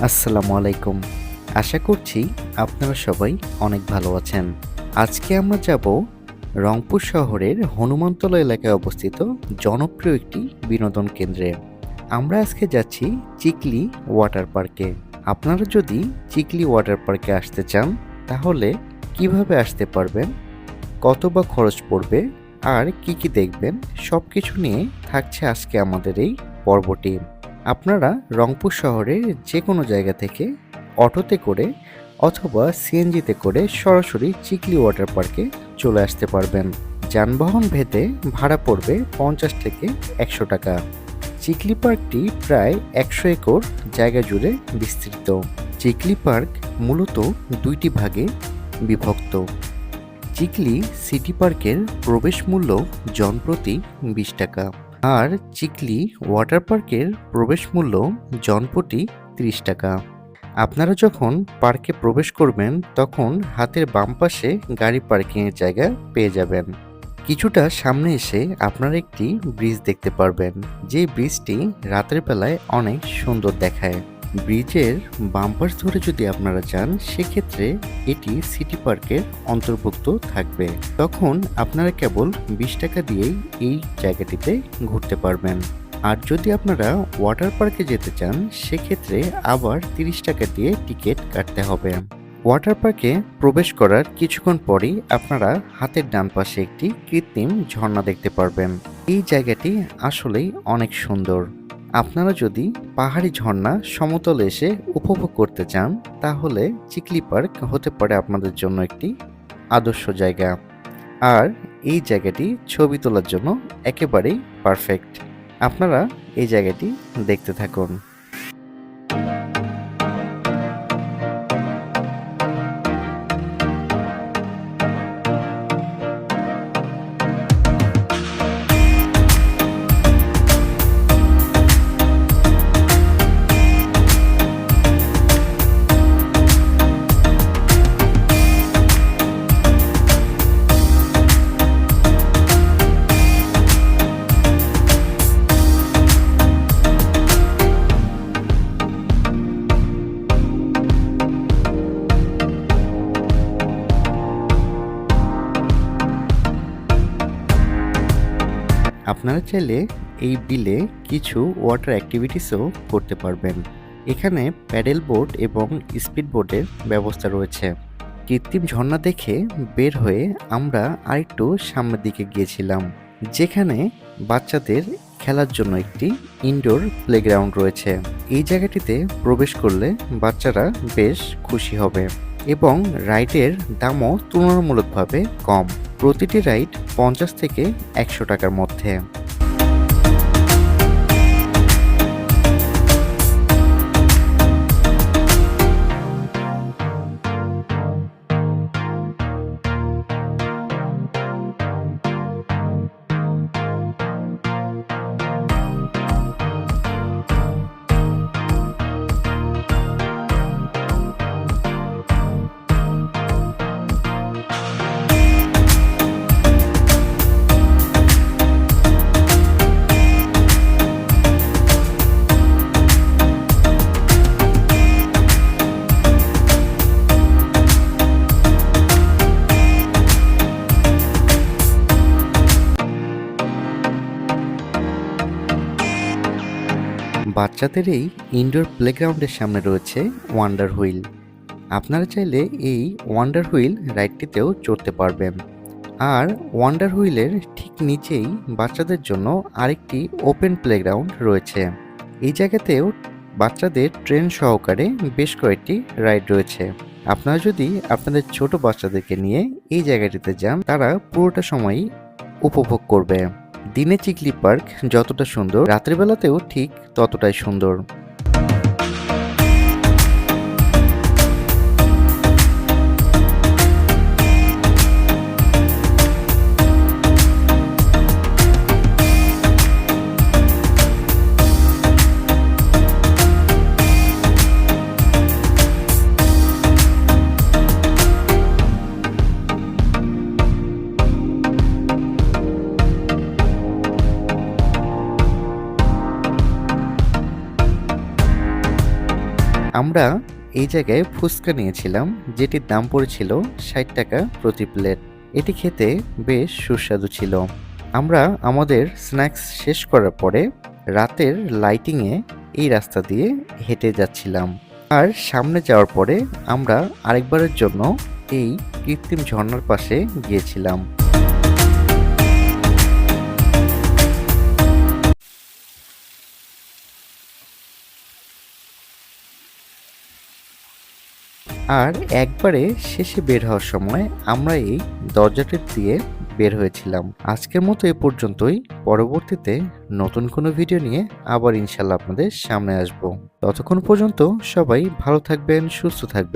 আসসালামু আলাইকুম। আশা করছি আপনারা সবাই অনেক ভালো আছেন। আজকে আমরা যাব রংপুর শহরের হনুমানতলা এলাকায় অবস্থিত জনপ্রিয় একটি বিনোদন কেন্দ্রে। আমরা আজকে যাচ্ছি চিকলি ওয়াটার পার্কে। আপনারা যদি চিকলি ওয়াটার পার্কে আসতে চান তাহলে কিভাবে আসতে পারবেন, কত বা খরচ পড়বে আর কি দেখবেন সবকিছু নিয়ে থাকছে আজকে আমাদের এই পর্বটি। আপনারা রংপুর শহরের যে কোনো জায়গা থেকে অটোতে করে অথবা সিএনজিতে করে সরাসরি চিকলি ওয়াটার পার্কে চলে আসতে পারবেন। যানবাহন ভেদে ভাড়া পড়বে 50 থেকে 100 টাকা। চিকলি পার্কটি প্রায় 100 একর জায়গা জুড়ে বিস্তৃত। চিকলি পার্ক মূলত দুইটি ভাগে বিভক্ত। চিকলি সিটি পার্কের প্রবেশ মূল্য জনপ্রতি 20 টাকা আর চিকলি ওয়াটার পার্কের প্রবেশ মূল্য জনপ্রতি 30 টাকা। আপনারা যখন পার্কে প্রবেশ করবেন তখন হাতের বাম পাশে গাড়ি পার্কিংয়ের জায়গা পেয়ে যাবেন। কিছুটা সামনে এসে আপনারা একটি ব্রিজ দেখতে পারবেন, যে ব্রিজটি রাতের বেলায় অনেক সুন্দর দেখায়। ব্রিজের বাম পাশ ধরে যদি আপনারা যান সেক্ষেত্রে এটি সিটি পার্কের অন্তর্ভুক্ত থাকবে। তখন আপনারা কেবল 20 টাকা দিয়েই এই জায়গাটিতে ঘুরতে পারবেন। আর যদি আপনারা ওয়াটার পার্কে যেতে চান সেক্ষেত্রে আবার 30 টাকা দিয়ে টিকিট কাটতে হবে। ওয়াটার পার্কে প্রবেশ করার কিছুক্ষণ পরেই আপনারা হাতের ডান পাশে একটি কৃত্রিম ঝর্ণা দেখতে পারবেন। এই জায়গাটি আসলেই অনেক সুন্দর। আপনারা যদি পাহাড়ি ঝর্ণা সমতলে এসে উপভোগ করতে চান তাহলে চিকলি পার্ক হতে পারে আপনাদের জন্য একটি আদর্শ জায়গা। আর এই জায়গাটি ছবি তোলার জন্য একেবারেই পারফেক্ট। আপনারা এই জায়গাটি দেখতে থাকুন। আপনারা চাইলে এই বিলে কিছু ওয়াটার অ্যাক্টিভিটিসও করতে পারবেন। এখানে প্যাডেল বোট এবং স্পিড বোটের ব্যবস্থা রয়েছে। কৃত্রিম ঝর্ণা দেখে বের হয়ে আমরা আরেকটু সামনের দিকে গিয়েছিলাম, যেখানে বাচ্চাদের খেলার জন্য একটি ইনডোর প্লেগ্রাউন্ড রয়েছে। এই জায়গাটিতে প্রবেশ করলে বাচ্চারা বেশ খুশি হবে এবং রাইডের দামও তুলনামূলকভাবে কম। প্রতিটি রাইড 50 থেকে 100 টাকার মধ্যে। বাচ্চাদের এই ইনডোর প্লেগ্রাউন্ডের সামনে রয়েছে ওয়ান্ডার হুইল। আপনারা চাইলে এই ওয়ান্ডার হুইল রাইডটিতেও চড়তে পারবেন। আর ওয়ান্ডার হুইলের ঠিক নিচেই বাচ্চাদের জন্য আরেকটি ওপেন প্লেগ্রাউন্ড রয়েছে। এই জায়গাতেও বাচ্চাদের ট্রেন সহকারে বেশ কয়েকটি রাইড রয়েছে। আপনারা যদি আপনাদের ছোট বাচ্চাদেরকে নিয়ে এই জায়গাটিতে যান তারা পুরোটা সময়ই উপভোগ করবে। দিনে চিকলি পার্ক যতটা সুন্দর, রাতের বেলাতেও ঠিক ততটাই সুন্দর। আমরা এই জায়গায় ফুচকা নিয়েছিলাম, যেটির দাম পড়েছিল ৬০ টাকা প্রতি প্লেট। এটি খেতে বেশ সুস্বাদু ছিল। আমরা আমাদের স্ন্যাক্স শেষ করার পরে রাতের লাইটিংয়ে এই রাস্তা দিয়ে হেঁটে যাচ্ছিলাম। আর সামনে যাওয়ার পরে আমরা আরেকবারের জন্য এই কৃত্রিম ঝর্ণার পাশে গিয়েছিলাম। আর একবারে শেষে বের হওয়ার সময় আমরা এই দরজাটি দিয়ে বের হয়েছিলাম। আজকের মতো এ পর্যন্তই। পরবর্তীতে নতুন কোনো ভিডিও নিয়ে আবার ইনশাল্লাহ আপনাদের সামনে আসবো। ততক্ষণ পর্যন্ত সবাই ভালো থাকবেন, সুস্থ থাকবেন।